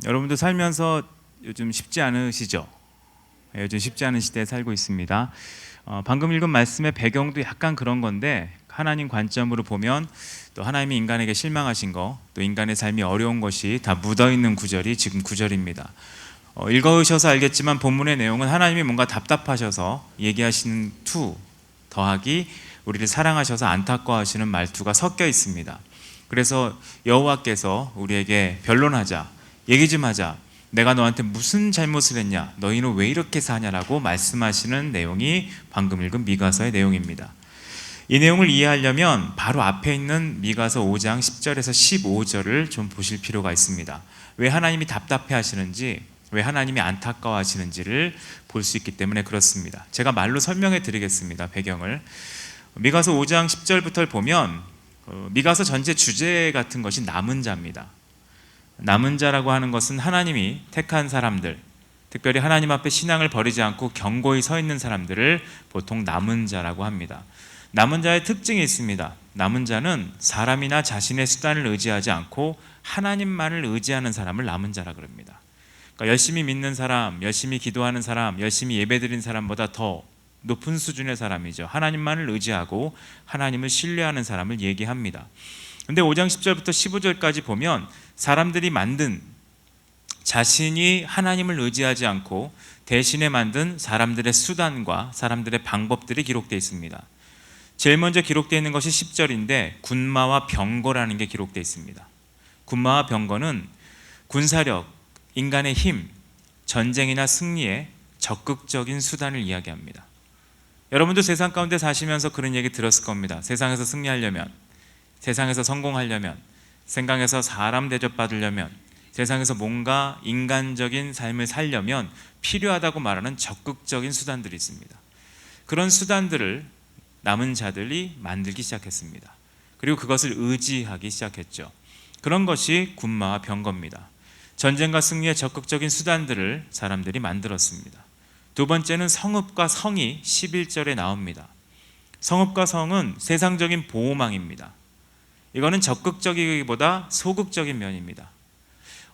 여러분도 살면서 요즘 쉽지 않으시죠? 요즘 쉽지 않은 시대에 살고 있습니다. 방금 읽은 말씀의 배경도 약간 그런 건데, 하나님 관점으로 보면 또 하나님이 인간에게 실망하신 거, 또 인간의 삶이 어려운 것이 다 묻어있는 구절이 지금 구절입니다. 읽으셔서 알겠지만 본문의 내용은 하나님이 뭔가 답답하셔서 얘기하시는 투 더하기 우리를 사랑하셔서 안타까워하시는 말투가 섞여 있습니다. 그래서 여호와께서 우리에게 변론하자, 얘기 좀 하자, 내가 너한테 무슨 잘못을 했냐, 너희는 왜 이렇게 사냐라고 말씀하시는 내용이 방금 읽은 미가서의 내용입니다. 이 내용을 이해하려면 바로 앞에 있는 미가서 5장 10절에서 15절을 좀 보실 필요가 있습니다. 왜 하나님이 답답해 하시는지, 왜 하나님이 안타까워 하시는지를 볼 수 있기 때문에 그렇습니다. 제가 말로 설명해 드리겠습니다. 배경을. 미가서 5장 10절부터 보면 미가서 전체 주제 같은 것이 남은 자입니다. 남은 자라고 하는 것은 하나님이 택한 사람들, 특별히 하나님 앞에 신앙을 버리지 않고 견고히 서 있는 사람들을 보통 남은 자라고 합니다. 남은 자의 특징이 있습니다. 남은 자는 사람이나 자신의 수단을 의지하지 않고 하나님만을 의지하는 사람을 남은 자라 그럽니다. 그러니까 열심히 믿는 사람, 열심히 기도하는 사람, 열심히 예배드린 사람보다 더 높은 수준의 사람이죠. 하나님만을 의지하고 하나님을 신뢰하는 사람을 얘기합니다. 근데 5장 10절부터 15절까지 보면 사람들이 만든, 자신이 하나님을 의지하지 않고 대신에 만든 사람들의 수단과 사람들의 방법들이 기록되어 있습니다. 제일 먼저 기록되어 있는 것이 10절인데 군마와 병거라는 게 기록되어 있습니다. 군마와 병거는 군사력, 인간의 힘, 전쟁이나 승리의 적극적인 수단을 이야기합니다. 여러분도 세상 가운데 사시면서 그런 얘기 들었을 겁니다. 세상에서 승리하려면, 세상에서 성공하려면, 세상에서 사람 대접받으려면, 세상에서 뭔가 인간적인 삶을 살려면 필요하다고 말하는 적극적인 수단들이 있습니다. 그런 수단들을 남은 자들이 만들기 시작했습니다. 그리고 그것을 의지하기 시작했죠. 그런 것이 군마와 병거입니다. 전쟁과 승리의 적극적인 수단들을 사람들이 만들었습니다. 두 번째는 성읍과 성이 11절에 나옵니다. 성읍과 성은 세상적인 보호망입니다. 이거는 적극적이기보다 소극적인 면입니다.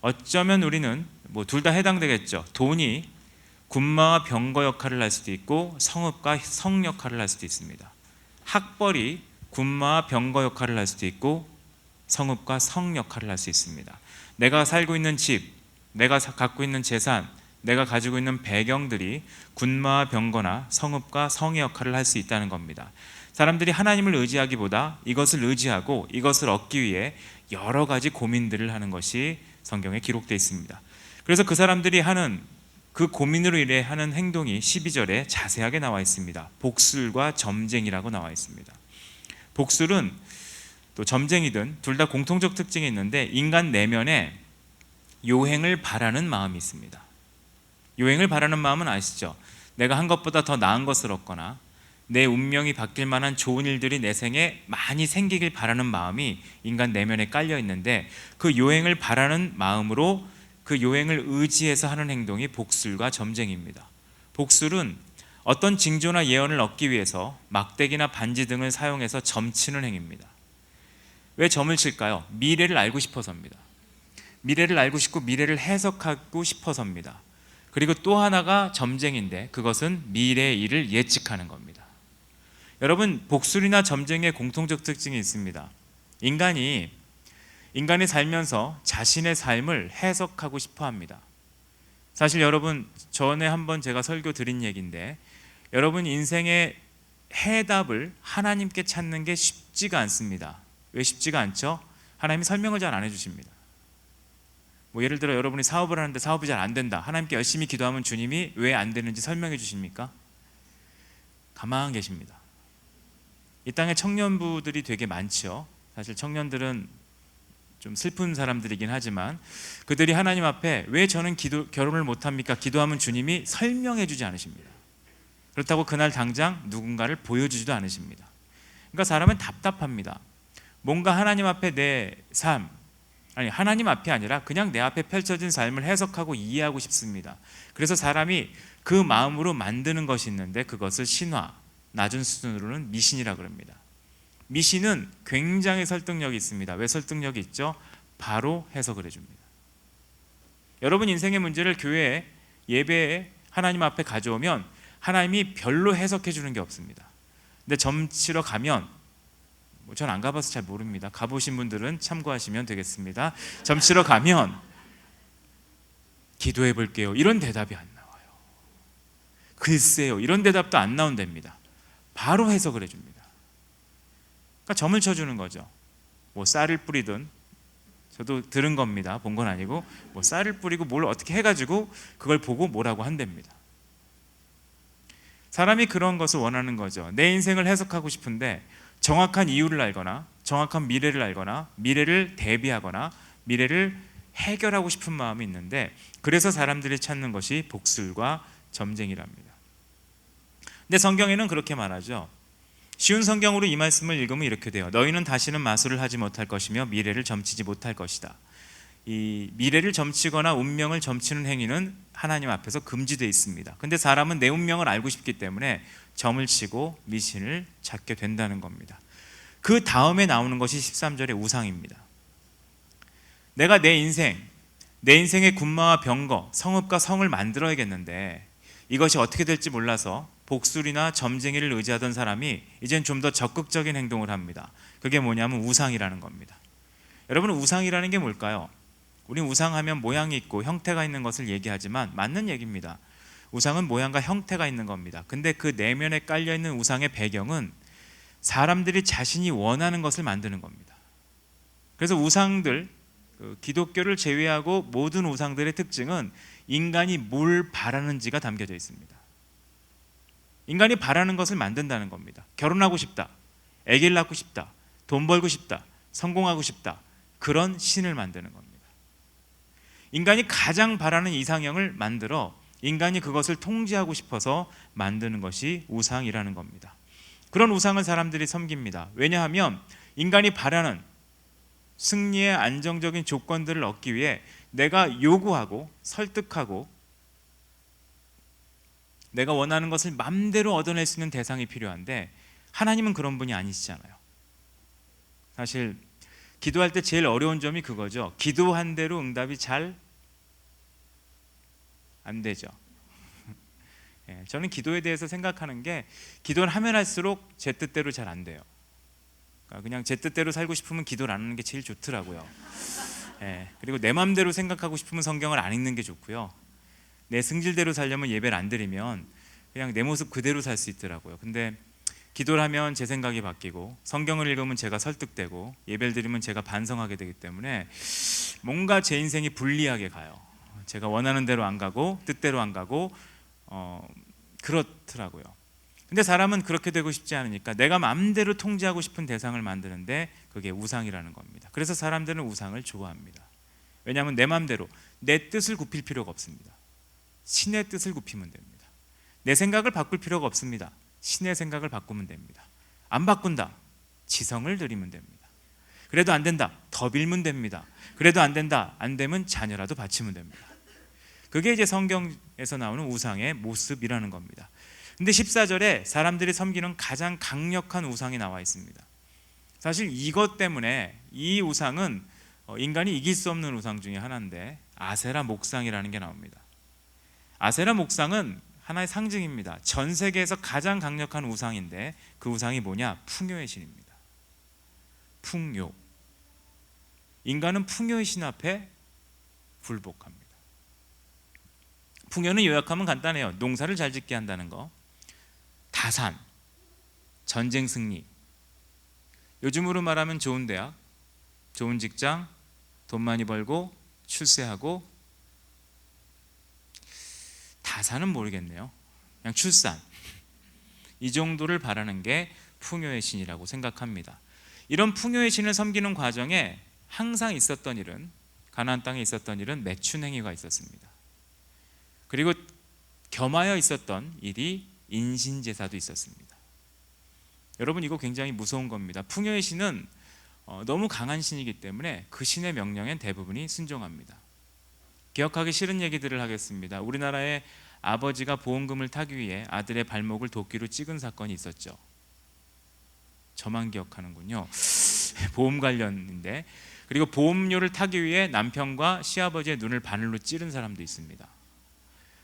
어쩌면 우리는 둘 다 해당되겠죠. 돈이 군마와 병거 역할을 할 수도 있고 성읍과 성 역할을 할 수도 있습니다. 학벌이 군마와 병거 역할을 할 수도 있고 성읍과 성 역할을 할 수 있습니다. 내가 살고 있는 집, 내가 갖고 있는 재산, 내가 가지고 있는 배경들이 군마와 병거나 성읍과 성의 역할을 할 수 있다는 겁니다. 사람들이 하나님을 의지하기보다 이것을 의지하고 이것을 얻기 위해 여러 가지 고민들을 하는 것이 성경에 기록되어 있습니다. 그래서 그 사람들이 하는 그 고민으로 인해 하는 행동이 12절에 자세하게 나와 있습니다. 복술과 점쟁이라고 나와 있습니다. 복술은 또 점쟁이든 둘 다 공통적 특징이 있는데 인간 내면에 요행을 바라는 마음이 있습니다. 요행을 바라는 마음은 아시죠? 내가 한 것보다 더 나은 것을 얻거나 내 운명이 바뀔 만한 좋은 일들이 내 생에 많이 생기길 바라는 마음이 인간 내면에 깔려 있는데 그 요행을 바라는 마음으로 그 요행을 의지해서 하는 행동이 복술과 점쟁이입니다. 복술은 어떤 징조나 예언을 얻기 위해서 막대기나 반지 등을 사용해서 점치는 행위입니다. 왜 점을 칠까요? 미래를 알고 싶어서입니다. 미래를 알고 싶고 미래를 해석하고 싶어서입니다. 그리고 또 하나가 점쟁인데 그것은 미래의 일을 예측하는 겁니다. 여러분, 복술이나 점쟁이의 공통적 특징이 있습니다. 인간이 살면서 자신의 삶을 해석하고 싶어 합니다. 사실 여러분, 전에 한번 제가 설교 드린 얘기인데 여러분 인생의 해답을 하나님께 찾는 게 쉽지가 않습니다. 왜 쉽지가 않죠? 하나님이 설명을 잘 안 해주십니다. 예를 들어 여러분이 사업을 하는데 사업이 잘 안 된다. 하나님께 열심히 기도하면 주님이 왜 안 되는지 설명해 주십니까? 가만히 계십니다. 이 땅에 청년부들이 되게 많죠. 사실 청년들은 좀 슬픈 사람들이긴 하지만 그들이 하나님 앞에 왜 저는 결혼을 못합니까? 기도하면 주님이 설명해 주지 않으십니다. 그렇다고 그날 당장 누군가를 보여주지도 않으십니다. 그러니까 사람은 답답합니다. 뭔가 하나님 앞에 내 삶, 하나님 앞이 아니라 그냥 내 앞에 펼쳐진 삶을 해석하고 이해하고 싶습니다. 그래서 사람이 그 마음으로 만드는 것이 있는데 그것을 신화, 낮은 수준으로는 미신이라고 합니다. 미신은 굉장히 설득력이 있습니다. 왜 설득력이 있죠? 바로 해석을 해줍니다. 여러분 인생의 문제를 교회에, 예배에, 하나님 앞에 가져오면 하나님이 별로 해석해 주는 게 없습니다. 근데 점치러 가면, 전 안 가봐서 잘 모릅니다. 가보신 분들은 참고하시면 되겠습니다. 점치러 가면 기도해 볼게요, 이런 대답이 안 나와요. 글쎄요, 이런 대답도 안 나온답니다. 바로 해석을 해줍니다. 그러니까 점을 쳐주는 거죠. 뭐 쌀을 뿌리든, 저도 들은 겁니다. 본 건 아니고, 뭐 쌀을 뿌리고 뭘 어떻게 해가지고 그걸 보고 뭐라고 한답니다. 사람이 그런 것을 원하는 거죠. 내 인생을 해석하고 싶은데 정확한 이유를 알거나 정확한 미래를 알거나 미래를 대비하거나 미래를 해결하고 싶은 마음이 있는데, 그래서 사람들이 찾는 것이 복술과 점쟁이랍니다. 근데 성경에는 그렇게 말하죠. 쉬운 성경으로 이 말씀을 읽으면 이렇게 돼요. 너희는 다시는 마술을 하지 못할 것이며 미래를 점치지 못할 것이다. 이 미래를 점치거나 운명을 점치는 행위는 하나님 앞에서 금지되어 있습니다. 근데 사람은 내 운명을 알고 싶기 때문에 점을 치고 미신을 찾게 된다는 겁니다. 그 다음에 나오는 것이 13절의 우상입니다. 내가 내 인생의 군마와 병거, 성읍과 성을 만들어야겠는데 이것이 어떻게 될지 몰라서 복술이나 점쟁이를 의지하던 사람이 이젠 좀 더 적극적인 행동을 합니다. 그게 뭐냐면 우상이라는 겁니다. 여러분, 우상이라는 게 뭘까요? 우리는 우상하면 모양이 있고 형태가 있는 것을 얘기하지만 맞는 얘기입니다. 우상은 모양과 형태가 있는 겁니다. 근데 그 내면에 깔려있는 우상의 배경은 사람들이 자신이 원하는 것을 만드는 겁니다. 그래서 우상들, 기독교를 제외하고 모든 우상들의 특징은 인간이 뭘 바라는지가 담겨져 있습니다. 인간이 바라는 것을 만든다는 겁니다. 결혼하고 싶다, 아기를 낳고 싶다, 돈 벌고 싶다, 성공하고 싶다, 그런 신을 만드는 겁니다. 인간이 가장 바라는 이상형을 만들어 인간이 그것을 통제하고 싶어서 만드는 것이 우상이라는 겁니다. 그런 우상을 사람들이 섬깁니다. 왜냐하면 인간이 바라는 승리의 안정적인 조건들을 얻기 위해 내가 요구하고 설득하고 내가 원하는 것을 마음대로 얻어낼 수 있는 대상이 필요한데, 하나님은 그런 분이 아니시잖아요. 사실 기도할 때 제일 어려운 점이 그거죠. 기도한 대로 응답이 잘 안 되죠. 저는 기도에 대해서 생각하는 게, 기도를 하면 할수록 제 뜻대로 잘 안 돼요. 그냥 제 뜻대로 살고 싶으면 기도를 안 하는 게 제일 좋더라고요. 그리고 내 마음대로 생각하고 싶으면 성경을 안 읽는 게 좋고요. 내 승질대로 살려면 예배를 안 드리면 그냥 내 모습 그대로 살 수 있더라고요. 근데 기도를 하면 제 생각이 바뀌고, 성경을 읽으면 제가 설득되고, 예배를 드리면 제가 반성하게 되기 때문에 뭔가 제 인생이 불리하게 가요. 제가 원하는 대로 안 가고 뜻대로 안 가고 그렇더라고요. 근데 사람은 그렇게 되고 싶지 않으니까 내가 마음대로 통제하고 싶은 대상을 만드는데 그게 우상이라는 겁니다. 그래서 사람들은 우상을 좋아합니다. 왜냐하면 내 마음대로 내 뜻을 굽힐 필요가 없습니다. 신의 뜻을 굽히면 됩니다. 내 생각을 바꿀 필요가 없습니다. 신의 생각을 바꾸면 됩니다. 안 바꾼다, 지성을 드리면 됩니다. 그래도 안 된다, 더 빌면 됩니다. 그래도 안 된다, 안 되면 자녀라도 바치면 됩니다. 그게 이제 성경에서 나오는 우상의 모습이라는 겁니다. 근데 14절에 사람들이 섬기는 가장 강력한 우상이 나와 있습니다. 사실 이것 때문에 이 우상은 인간이 이길 수 없는 우상 중에 하나인데, 아세라 목상이라는 게 나옵니다. 아세라 목상은 하나의 상징입니다. 전 세계에서 가장 강력한 우상인데, 그 우상이 뭐냐? 풍요의 신입니다. 풍요. 인간은 풍요의 신 앞에 굴복합니다. 풍요는 요약하면 간단해요. 농사를 잘 짓게 한다는 거, 다산, 전쟁 승리, 요즘으로 말하면 좋은 대학, 좋은 직장, 돈 많이 벌고 출세하고, 다산은 모르겠네요. 그냥 출산, 이 정도를 바라는 게 풍요의 신이라고 생각합니다. 이런 풍요의 신을 섬기는 과정에 항상 있었던 일은, 가나안 땅에 있었던 일은 매춘 행위가 있었습니다. 그리고 겸하여 있었던 일이 인신제사도 있었습니다. 여러분, 이거 굉장히 무서운 겁니다. 풍요의 신은 너무 강한 신이기 때문에 그 신의 명령엔 대부분이 순종합니다. 기억하기 싫은 얘기들을 하겠습니다. 우리나라의 아버지가 보험금을 타기 위해 아들의 발목을 도끼로 찍은 사건이 있었죠. 저만 기억하는군요. 보험 관련인데, 그리고 보험료를 타기 위해 남편과 시아버지의 눈을 바늘로 찌른 사람도 있습니다.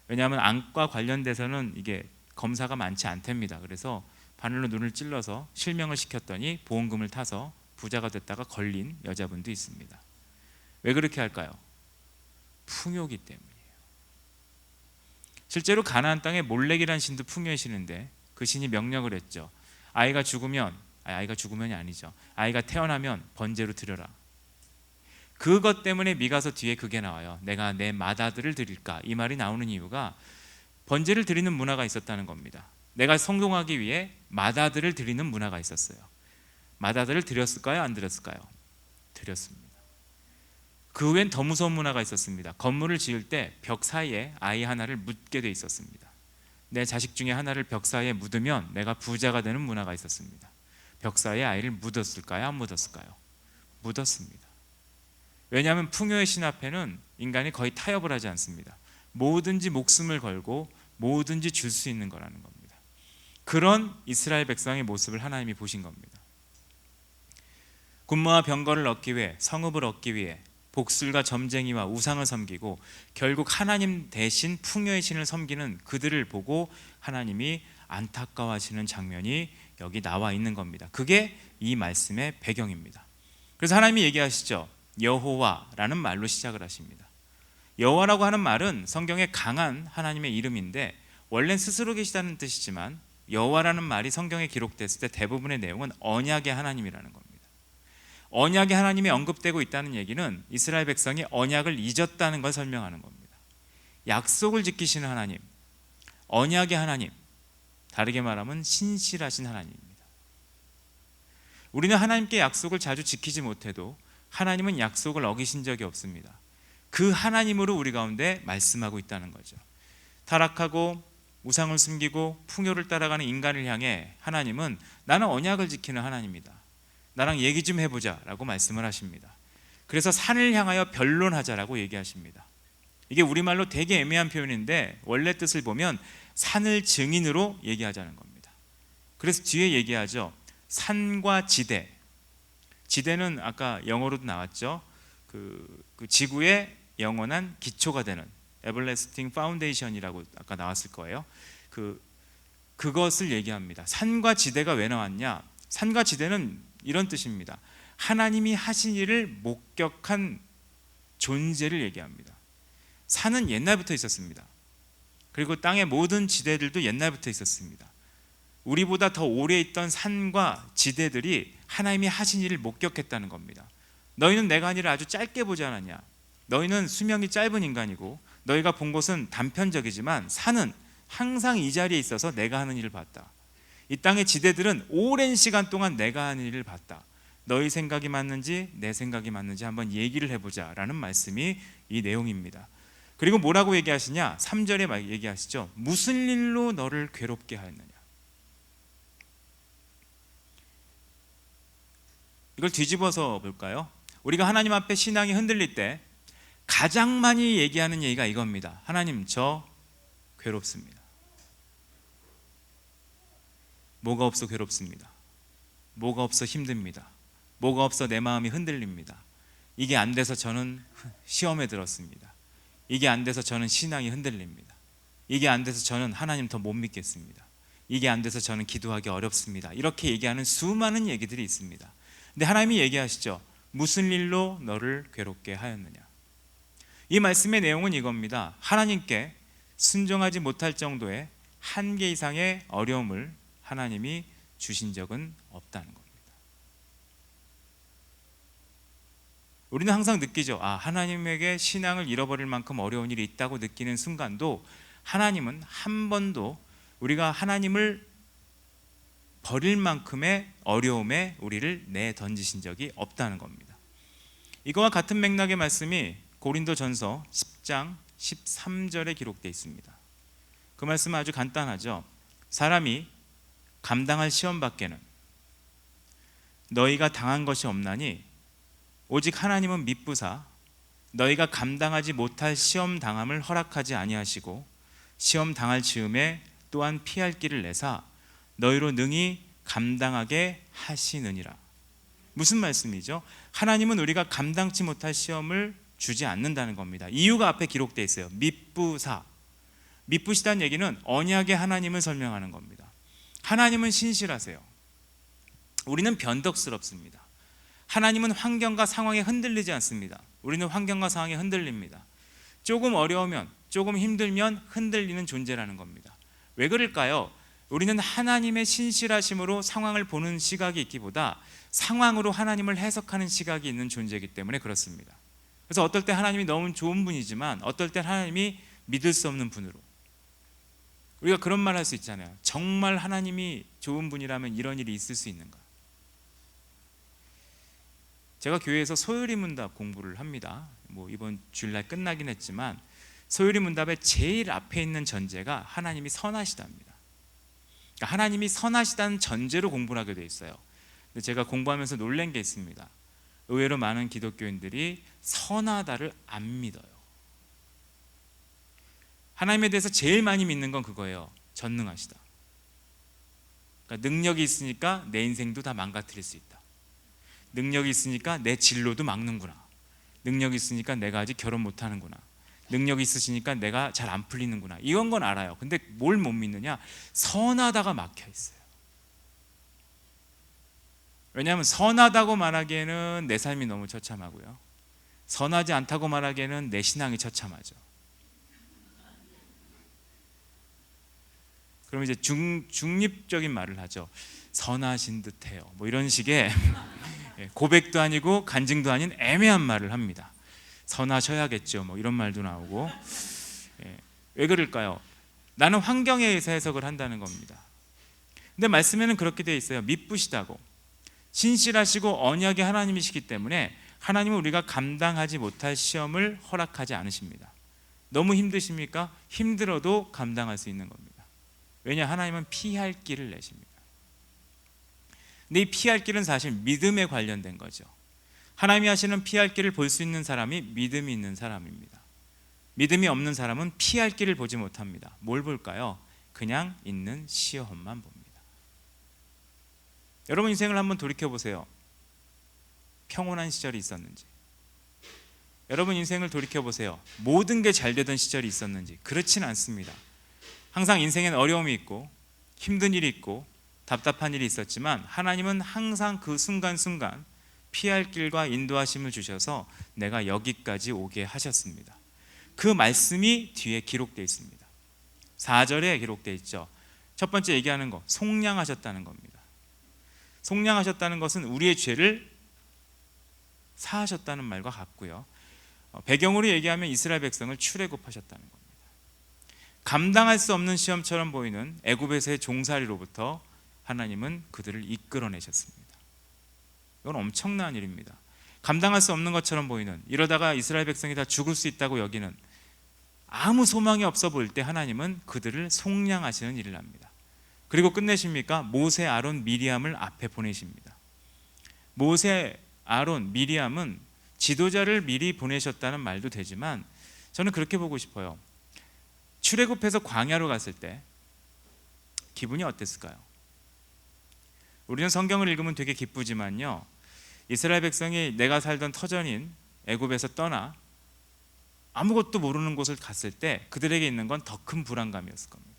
왜냐하면 안과 관련돼서는 이게 검사가 많지 않답니다. 그래서 바늘로 눈을 찔러서 실명을 시켰더니 보험금을 타서 부자가 됐다가 걸린 여자분도 있습니다. 왜 그렇게 할까요? 풍요기 때문이에요. 실제로 가나안 땅에 몰렉이라는 신도 풍요의 신인데, 그 신이 명령을 했죠. 아이가 죽으면이 아니죠. 아이가 태어나면 번제로 드려라. 그것 때문에 미가서 뒤에 그게 나와요. 내가 내 맏아들을 드릴까? 이 말이 나오는 이유가 번제를 드리는 문화가 있었다는 겁니다. 내가 성공하기 위해 맏아들을 드리는 문화가 있었어요. 맏아들을 드렸을까요? 안 드렸을까요? 드렸습니다. 그 후엔 더 무서운 문화가 있었습니다. 건물을 지을 때 벽 사이에 아이 하나를 묻게 돼 있었습니다. 내 자식 중에 하나를 벽 사이에 묻으면 내가 부자가 되는 문화가 있었습니다. 벽 사이에 아이를 묻었을까요? 안 묻었을까요? 묻었습니다. 왜냐하면 풍요의 신 앞에는 인간이 거의 타협을 하지 않습니다. 뭐든지 목숨을 걸고 뭐든지 줄 수 있는 거라는 겁니다. 그런 이스라엘 백성의 모습을 하나님이 보신 겁니다. 군마와 병거를 얻기 위해, 성읍을 얻기 위해 복술과 점쟁이와 우상을 섬기고 결국 하나님 대신 풍요의 신을 섬기는 그들을 보고 하나님이 안타까워하시는 장면이 여기 나와 있는 겁니다. 그게 이 말씀의 배경입니다. 그래서 하나님이 얘기하시죠. 여호와라는 말로 시작을 하십니다. 여호와라고 하는 말은 성경에 강한 하나님의 이름인데, 원래는 스스로 계시다는 뜻이지만 여호와라는 말이 성경에 기록됐을 때 대부분의 내용은 언약의 하나님이라는 겁니다. 언약의 하나님이 언급되고 있다는 얘기는 이스라엘 백성이 언약을 잊었다는 걸 설명하는 겁니다. 약속을 지키시는 하나님, 언약의 하나님, 다르게 말하면 신실하신 하나님입니다. 우리는 하나님께 약속을 자주 지키지 못해도 하나님은 약속을 어기신 적이 없습니다. 그 하나님으로 우리 가운데 말씀하고 있다는 거죠. 타락하고 우상을 숨기고 풍요를 따라가는 인간을 향해 하나님은 나는 언약을 지키는 하나님이다, 나랑 얘기 좀 해보자 라고 말씀을 하십니다. 그래서 산을 향하여 변론하자라고 얘기하십니다. 이게 우리말로 되게 애매한 표현인데 원래 뜻을 보면 산을 증인으로 얘기하자는 겁니다. 그래서 뒤에 얘기하죠. 산과 지대. 지대는 아까 영어로도 나왔죠. 그 지구의 영원한 기초가 되는 Everlasting Foundation이라고 아까 나왔을 거예요. 그것을 얘기합니다. 산과 지대가 왜 나왔냐? 산과 지대는 이런 뜻입니다. 하나님이 하신 일을 목격한 존재를 얘기합니다. 산은 옛날부터 있었습니다. 그리고 땅의 모든 지대들도 옛날부터 있었습니다. 우리보다 더 오래 있던 산과 지대들이 하나님이 하신 일을 목격했다는 겁니다. 너희는 내가 한 일을 아주 짧게 보지 않았냐? 너희는 수명이 짧은 인간이고 너희가 본 것은 단편적이지만 산은 항상 이 자리에 있어서 내가 하는 일을 봤다. 이 땅의 지대들은 오랜 시간 동안 내가 하는 일을 봤다. 너희 생각이 맞는지 내 생각이 맞는지 한번 얘기를 해보자 라는 말씀이 이 내용입니다. 그리고 뭐라고 얘기하시냐? 3절에 얘기하시죠. 무슨 일로 너를 괴롭게 하였느냐? 이걸 뒤집어서 볼까요? 우리가 하나님 앞에 신앙이 흔들릴 때 가장 많이 얘기하는 얘기가 이겁니다. 하나님, 저 괴롭습니다. 뭐가 없어 괴롭습니다. 뭐가 없어 힘듭니다. 뭐가 없어 내 마음이 흔들립니다. 이게 안 돼서 저는 시험에 들었습니다. 이게 안 돼서 저는 신앙이 흔들립니다. 이게 안 돼서 저는 하나님 더 못 믿겠습니다. 이게 안 돼서 저는 기도하기 어렵습니다. 이렇게 얘기하는 수많은 얘기들이 있습니다. 근데 하나님이 얘기하시죠. 무슨 일로 너를 괴롭게 하였느냐? 이 말씀의 내용은 이겁니다. 하나님께 순종하지 못할 정도의 한계 이상의 어려움을 하나님이 주신 적은 없다는 겁니다. 우리는 항상 느끼죠. 하나님에게 신앙을 잃어버릴 만큼 어려운 일이 있다고 느끼는 순간도 하나님은 한 번도 우리가 하나님을 버릴 만큼의 어려움에 우리를 내던지신 적이 없다는 겁니다. 이거와 같은 맥락의 말씀이 고린도전서 10장 13절에 기록되어 있습니다. 그 말씀은 아주 간단하죠. 사람이 감당할 시험 밖에는 너희가 당한 것이 없나니 오직 하나님은 미쁘사 너희가 감당하지 못할 시험 당함을 허락하지 아니하시고 시험 당할 즈음에 또한 피할 길을 내사 너희로 능히 감당하게 하시느니라. 무슨 말씀이죠? 하나님은 우리가 감당치 못할 시험을 주지 않는다는 겁니다. 이유가 앞에 기록되어 있어요. 미쁘사. 미쁘시다는 얘기는 언약의 하나님을 설명하는 겁니다. 하나님은 신실하세요. 우리는 변덕스럽습니다. 하나님은 환경과 상황에 흔들리지 않습니다. 우리는 환경과 상황에 흔들립니다. 조금 어려우면, 조금 힘들면 흔들리는 존재라는 겁니다. 왜 그럴까요? 우리는 하나님의 신실하심으로 상황을 보는 시각이 있기보다 상황으로 하나님을 해석하는 시각이 있는 존재이기 때문에 그렇습니다. 그래서 어떨 때 하나님이 너무 좋은 분이지만 어떨 때 하나님이 믿을 수 없는 분으로, 우리가 그런 말 할 수 있잖아요. 정말 하나님이 좋은 분이라면 이런 일이 있을 수 있는가? 제가 교회에서 소요리 문답 공부를 합니다. 이번 주일날 끝나긴 했지만 소요리 문답의 제일 앞에 있는 전제가 하나님이 선하시다입니다. 그러니까 하나님이 선하시다는 전제로 공부를 하게 돼 있어요. 근데 제가 공부하면서 놀란 게 있습니다. 의외로 많은 기독교인들이 선하다를 안 믿어요. 하나님에 대해서 제일 많이 믿는 건 그거예요. 전능하시다. 그러니까 능력이 있으니까 내 인생도 다 망가뜨릴 수 있다. 능력이 있으니까 내 진로도 막는구나. 능력이 있으니까 내가 아직 결혼 못하는구나. 능력이 있으시니까 내가 잘 안 풀리는구나. 이런 건 알아요. 근데 뭘 못 믿느냐? 선하다가 막혀 있어요. 왜냐하면 선하다고 말하기에는 내 삶이 너무 처참하고요, 선하지 않다고 말하기에는 내 신앙이 처참하죠. 그럼 이제 중립적인 말을 하죠. 선하신 듯해요. 이런 식의 고백도 아니고 간증도 아닌 애매한 말을 합니다. 선하셔야겠죠. 이런 말도 나오고. 왜 그럴까요? 나는 환경에 의해서 해석을 한다는 겁니다. 근데 말씀에는 그렇게 되어 있어요. 미쁘시다고, 신실하시고 언약의 하나님이시기 때문에 하나님은 우리가 감당하지 못할 시험을 허락하지 않으십니다. 너무 힘드십니까? 힘들어도 감당할 수 있는 겁니다. 왜냐? 하나님은 피할 길을 내십니다. 근데 이 피할 길은 사실 믿음에 관련된 거죠. 하나님이 하시는 피할 길을 볼 수 있는 사람이 믿음이 있는 사람입니다. 믿음이 없는 사람은 피할 길을 보지 못합니다. 뭘 볼까요? 그냥 있는 시험만 봅니다. 여러분 인생을 한번 돌이켜보세요. 평온한 시절이 있었는지, 여러분 인생을 돌이켜보세요. 모든 게 잘 되던 시절이 있었는지. 그렇지는 않습니다. 항상 인생엔 어려움이 있고 힘든 일이 있고 답답한 일이 있었지만 하나님은 항상 그 순간순간 피할 길과 인도하심을 주셔서 내가 여기까지 오게 하셨습니다. 그 말씀이 뒤에 기록되어 있습니다. 4절에 기록되어 있죠. 첫 번째 얘기하는 거, 속량하셨다는 겁니다. 속량하셨다는 것은 우리의 죄를 사하셨다는 말과 같고요, 배경으로 얘기하면 이스라엘 백성을 출애굽하셨다는 겁니다. 감당할 수 없는 시험처럼 보이는 애굽에서의 종살이로부터 하나님은 그들을 이끌어내셨습니다. 이건 엄청난 일입니다. 감당할 수 없는 것처럼 보이는, 이러다가 이스라엘 백성이 다 죽을 수 있다고 여기는, 아무 소망이 없어 보일 때 하나님은 그들을 속량하시는 일을 합니다. 그리고 끝내십니까? 모세, 아론, 미리암을 앞에 보내십니다. 모세, 아론, 미리암은 지도자를 미리 보내셨다는 말도 되지만 저는 그렇게 보고 싶어요. 출애굽해서 광야로 갔을 때 기분이 어땠을까요? 우리는 성경을 읽으면 되게 기쁘지만요, 이스라엘 백성이 내가 살던 터전인 애굽에서 떠나 아무것도 모르는 곳을 갔을 때 그들에게 있는 건 더 큰 불안감이었을 겁니다.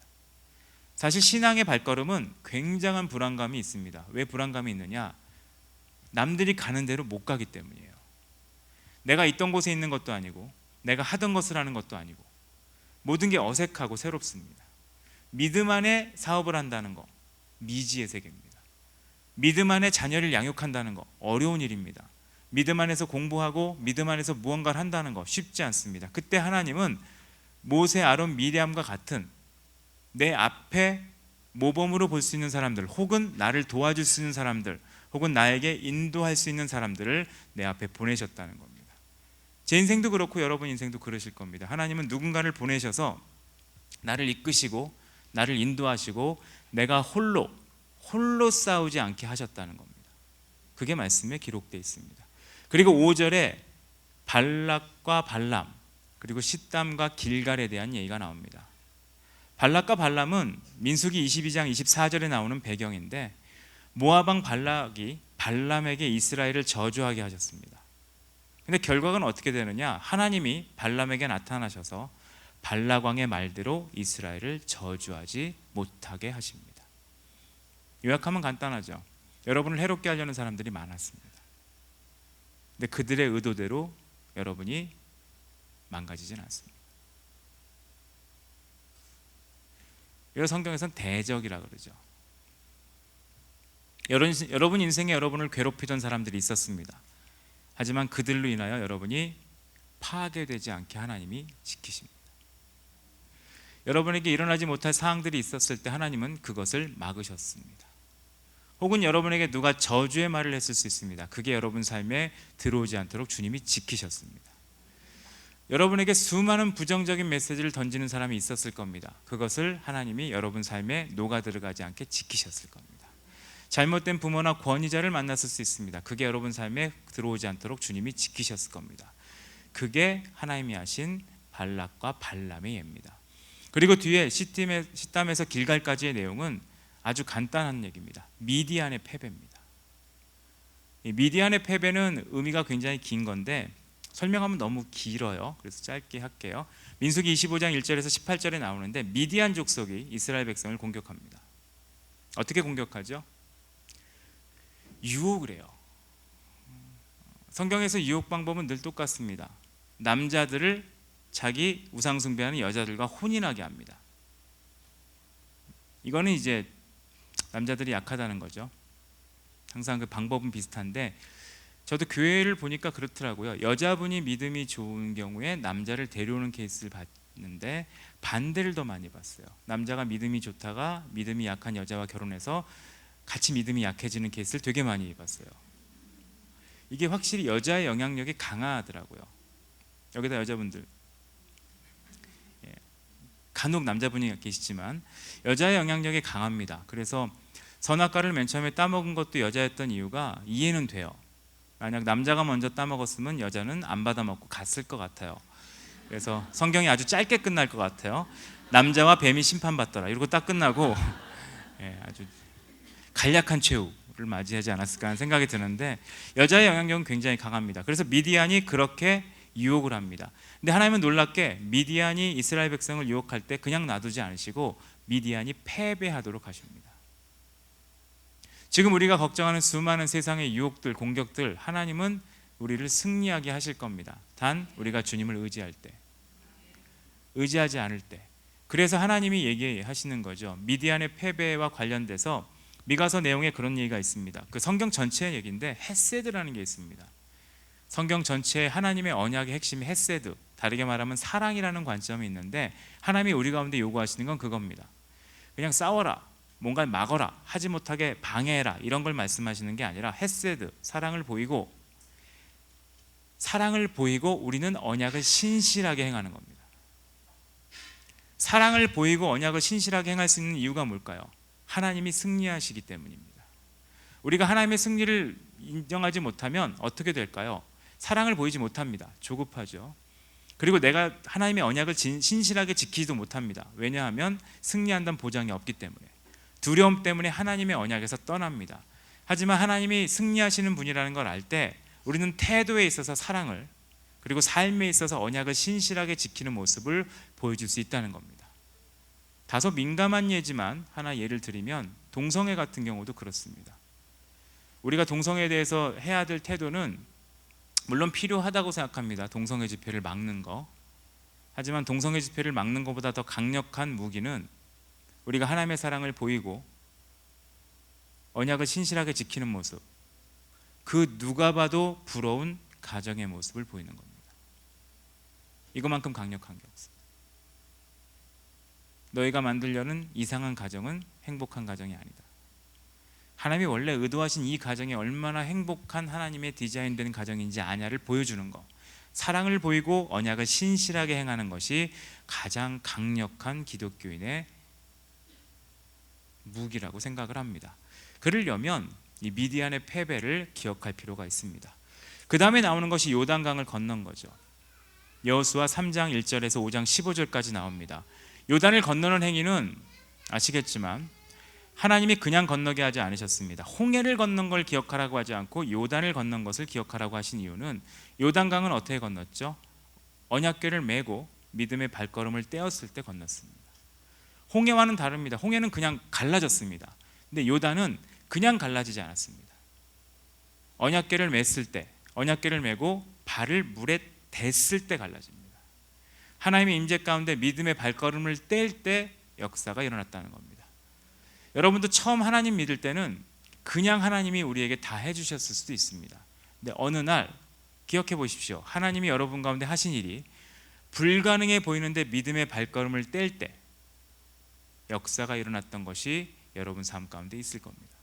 사실 신앙의 발걸음은 굉장한 불안감이 있습니다. 왜 불안감이 있느냐? 남들이 가는 대로 못 가기 때문이에요. 내가 있던 곳에 있는 것도 아니고 내가 하던 것을 하는 것도 아니고 모든 게 어색하고 새롭습니다. 믿음 안에 사업을 한다는 거, 미지의 세계입니다. 믿음 안에 자녀를 양육한다는 거, 어려운 일입니다. 믿음 안에서 공부하고 믿음 안에서 무언가를 한다는 거 쉽지 않습니다. 그때 하나님은 모세, 아론, 미리암과 같은 내 앞에 모범으로 볼 수 있는 사람들, 혹은 나를 도와줄 수 있는 사람들, 혹은 나에게 인도할 수 있는 사람들을 내 앞에 보내셨다는 겁니다. 제 인생도 그렇고 여러분 인생도 그러실 겁니다. 하나님은 누군가를 보내셔서 나를 이끄시고 나를 인도하시고 내가 홀로 싸우지 않게 하셨다는 겁니다. 그게 말씀에 기록되어 있습니다. 그리고 5절에 발락과 발람, 그리고 싯담과 길갈에 대한 얘기가 나옵니다. 발락과 발람은 민수기 22장 24절에 나오는 배경인데, 모압 왕 발락이 발람에게 이스라엘을 저주하게 하셨습니다. 근데 결과는 어떻게 되느냐? 하나님이 발람에게 나타나셔서 발락 왕의 말대로 이스라엘을 저주하지 못하게 하십니다. 요약하면 간단하죠. 여러분을 해롭게 하려는 사람들이 많았습니다. 근데 그들의 의도대로 여러분이 망가지진 않습니다. 이걸 성경에서는 대적이라 그러죠. 여러분 인생에 여러분을 괴롭히던 사람들이 있었습니다. 하지만 그들로 인하여 여러분이 파괴되지 않게 하나님이 지키십니다. 여러분에게 일어나지 못할 사항들이 있었을 때 하나님은 그것을 막으셨습니다. 혹은 여러분에게 누가 저주의 말을 했을 수 있습니다. 그게 여러분 삶에 들어오지 않도록 주님이 지키셨습니다. 여러분에게 수많은 부정적인 메시지를 던지는 사람이 있었을 겁니다. 그것을 하나님이 여러분 삶에 녹아 들어가지 않게 지키셨을 겁니다. 잘못된 부모나 권위자를 만났을 수 있습니다. 그게 여러분 삶에 들어오지 않도록 주님이 지키셨을 겁니다. 그게 하나님이 하신 발락과 발람의 예입니다. 그리고 뒤에 시담에서 길갈까지의 내용은 아주 간단한 얘기입니다. 미디안의 패배입니다. 이 미디안의 패배는 의미가 굉장히 긴 건데 설명하면 너무 길어요. 그래서 짧게 할게요. 민수기 25장 1절에서 18절에 나오는데 미디안 족속이 이스라엘 백성을 공격합니다. 어떻게 공격하죠? 유혹을 해요. 성경에서 유혹 방법은 늘 똑같습니다. 남자들을 자기 우상 숭배하는 여자들과 혼인하게 합니다. 이거는 이제 남자들이 약하다는 거죠. 항상 그 방법은 비슷한데 저도 교회를 보니까 그렇더라고요. 여자분이 믿음이 좋은 경우에 남자를 데려오는 케이스를 봤는데 반대를 더 많이 봤어요. 남자가 믿음이 좋다가 믿음이 약한 여자와 결혼해서 같이 믿음이 약해지는 케이스를 되게 많이 봤어요. 이게 확실히 여자의 영향력이 강하더라고요. 여기다 여자분들 간혹 남자분이 계시지만 여자의 영향력이 강합니다. 그래서 선악과를 맨 처음에 따먹은 것도 여자였던 이유가 이해는 돼요. 만약 남자가 먼저 따먹었으면 여자는 안 받아먹고 갔을 것 같아요. 그래서 성경이 아주 짧게 끝날 것 같아요. 남자와 뱀이 심판받더라 이러고 딱 끝나고 아주 간략한 최후를 맞이하지 않았을까 하는 생각이 드는데 여자의 영향력은 굉장히 강합니다. 그래서 미디안이 그렇게 유혹을 합니다. 근데 하나님은 놀랍게 미디안이 이스라엘 백성을 유혹할 때 그냥 놔두지 않으시고 미디안이 패배하도록 하십니다. 지금 우리가 걱정하는 수많은 세상의 유혹들, 공격들 하나님은 우리를 승리하게 하실 겁니다. 단 우리가 주님을 의지할 때, 의지하지 않을 때. 그래서 하나님이 얘기하시는 거죠. 미디안의 패배와 관련돼서 미가서 내용에 그런 얘기가 있습니다. 그 성경 전체의 얘기인데 헤세드라는 게 있습니다. 성경 전체에 하나님의 언약의 핵심이 헤세드, 다르게 말하면 사랑이라는 관점이 있는데 하나님이 우리 가운데 요구하시는 건 그겁니다. 그냥 싸워라, 뭔가를 막어라, 하지 못하게 방해해라 이런 걸 말씀하시는 게 아니라 헤세드, 사랑을 보이고 우리는 언약을 신실하게 행하는 겁니다. 사랑을 보이고 언약을 신실하게 행할 수 있는 이유가 뭘까요? 하나님이 승리하시기 때문입니다. 우리가 하나님의 승리를 인정하지 못하면 어떻게 될까요? 사랑을 보이지 못합니다. 조급하죠. 그리고 내가 하나님의 언약을 신실하게 지키지도 못합니다. 왜냐하면 승리한다는 보장이 없기 때문에. 두려움 때문에 하나님의 언약에서 떠납니다. 하지만 하나님이 승리하시는 분이라는 걸 알 때 우리는 태도에 있어서 사랑을, 그리고 삶에 있어서 언약을 신실하게 지키는 모습을 보여줄 수 있다는 겁니다. 다소 민감한 예지만 하나 예를 들면 동성애 같은 경우도 그렇습니다. 우리가 동성애에 대해서 해야 될 태도는 물론 필요하다고 생각합니다. 동성애 집회를 막는 거. 하지만 동성애 집회를 막는 것보다 더 강력한 무기는 우리가 하나님의 사랑을 보이고 언약을 신실하게 지키는 모습, 그 누가 봐도 부러운 가정의 모습을 보이는 겁니다. 이것만큼 강력한 게 없습니다. 너희가 만들려는 이상한 가정은 행복한 가정이 아니다. 하나님이 원래 의도하신 이 가정이 얼마나 행복한 하나님의 디자인된 가정인지 아냐를 보여주는 것, 사랑을 보이고 언약을 신실하게 행하는 것이 가장 강력한 기독교인의 무기라고 생각을 합니다. 그러려면 이 미디안의 패배를 기억할 필요가 있습니다. 그 다음에 나오는 것이 요단강을 건넌 거죠. 여호수아 3장 1절에서 5장 15절까지 나옵니다. 요단을 건너는 행위는 아시겠지만 하나님이 그냥 건너게 하지 않으셨습니다. 홍해를 건넌 걸 기억하라고 하지 않고 요단을 건넌 것을 기억하라고 하신 이유는 요단강은 어떻게 건넜죠? 언약궤를 메고 믿음의 발걸음을 떼었을 때 건넜습니다. 홍해와는 다릅니다. 홍해는 그냥 갈라졌습니다. 근데 요단은 그냥 갈라지지 않았습니다. 언약궤를 맸을 때, 언약궤를 메고 발을 물에 댔을 때 갈라집니다. 하나님의 임재 가운데 믿음의 발걸음을 뗄 때 역사가 일어났다는 겁니다. 여러분도 처음 하나님 믿을 때는 그냥 하나님이 우리에게 다 해주셨을 수도 있습니다. 근데 어느 날 기억해 보십시오. 하나님이 여러분 가운데 하신 일이 불가능해 보이는데 믿음의 발걸음을 뗄 때 역사가 일어났던 것이 여러분 삶 가운데 있을 겁니다.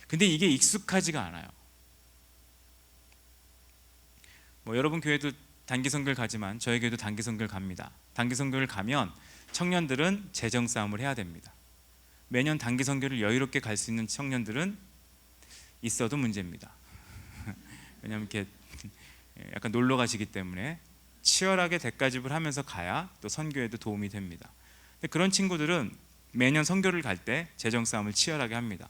근데 이게 익숙하지가 않아요. 여러분 교회도 단기 선교를 가지만 저희 교회도 단기 선교를 갑니다. 단기 선교를 가면 청년들은 재정 싸움을 해야 됩니다. 매년 단기 선교를 여유롭게 갈 수 있는 청년들은 있어도 문제입니다. 왜냐하면 이렇게 약간 놀러 가시기 때문에 치열하게 대가집을 하면서 가야 또 선교에도 도움이 됩니다. 근데 그런 친구들은 매년 선교를 갈 때 재정 싸움을 치열하게 합니다.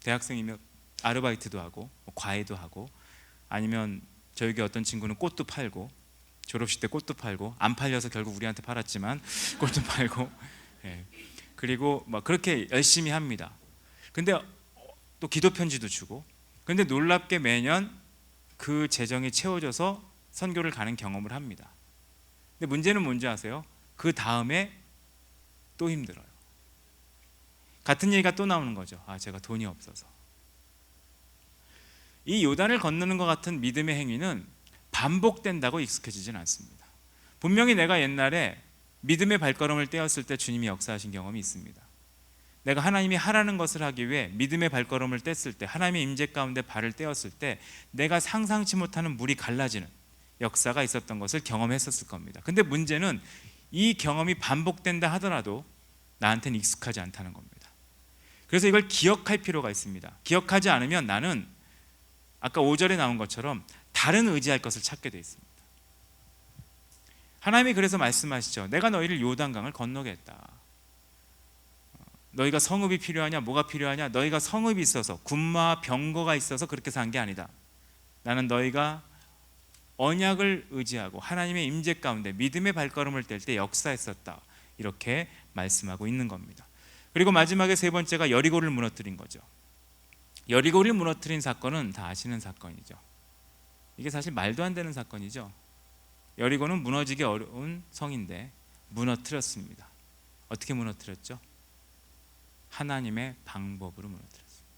대학생이면 아르바이트도 하고 과외도 하고, 아니면 저희 교회 어떤 친구는 꽃도 팔고, 졸업식 때 꽃도 팔고, 안 팔려서 결국 우리한테 팔았지만 꽃도 팔고, 그리고 그렇게 열심히 합니다. 근데 또 기도 편지도 주고, 근데 놀랍게 매년 그 재정이 채워져서 선교를 가는 경험을 합니다. 근데 문제는 뭔지 아세요? 그 다음에 또 힘들어요. 같은 얘기가 또 나오는 거죠. 제가 돈이 없어서. 이 요단을 건너는 것 같은 믿음의 행위는 반복된다고 익숙해지진 않습니다. 분명히 내가 옛날에 믿음의 발걸음을 떼었을 때 주님이 역사하신 경험이 있습니다. 내가 하나님이 하라는 것을 하기 위해 믿음의 발걸음을 뗐을 때, 하나님의 임재 가운데 발을 떼었을 때 내가 상상치 못하는 물이 갈라지는 역사가 있었던 것을 경험했었을 겁니다. 근데 문제는 이 경험이 반복된다 하더라도 나한테는 익숙하지 않다는 겁니다. 그래서 이걸 기억할 필요가 있습니다. 기억하지 않으면 나는 아까 5절에 나온 것처럼 다른 의지할 것을 찾게 돼 있습니다. 하나님이 그래서 말씀하시죠. 내가 너희를 요단강을 건너게 했다. 너희가 성읍이 필요하냐, 뭐가 필요하냐? 너희가 성읍이 있어서, 군마와 병거가 있어서 그렇게 산 게 아니다. 나는 너희가 언약을 의지하고 하나님의 임재 가운데 믿음의 발걸음을 뗄 때 역사했었다. 이렇게 말씀하고 있는 겁니다. 그리고 마지막에 세 번째가 여리고를 무너뜨린 거죠. 여리고를 무너뜨린 사건은 다 아시는 사건이죠. 이게 사실 말도 안 되는 사건이죠. 여리고는 무너지기 어려운 성인데 무너뜨렸습니다. 어떻게 무너뜨렸죠? 하나님의 방법으로 무너뜨렸습니다.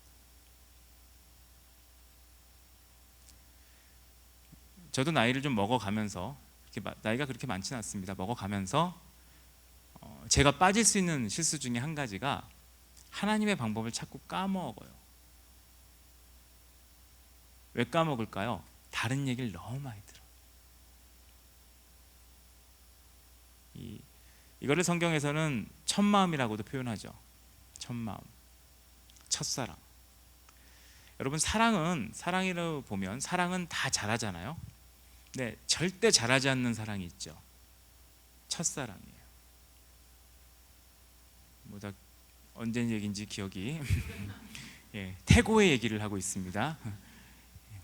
저도 나이를 좀 먹어가면서, 나이가 그렇게 많지는 않습니다. 먹어가면서 제가 빠질 수 있는 실수 중에 한 가지가 하나님의 방법을 자꾸 까먹어요. 왜 까먹을까요? 다른 얘기를 너무 많이 들어요. 이거를 성경에서는 첫마음이라고도 표현하죠. 첫마음, 첫사랑. 여러분, 사랑이라고 보면 사랑은 다 잘하잖아요. 네, 절대 잘하지 않는 사랑이 있죠. 첫사랑이에요. 다 언제 얘기인지 기억이 태고의 얘기를 하고 있습니다.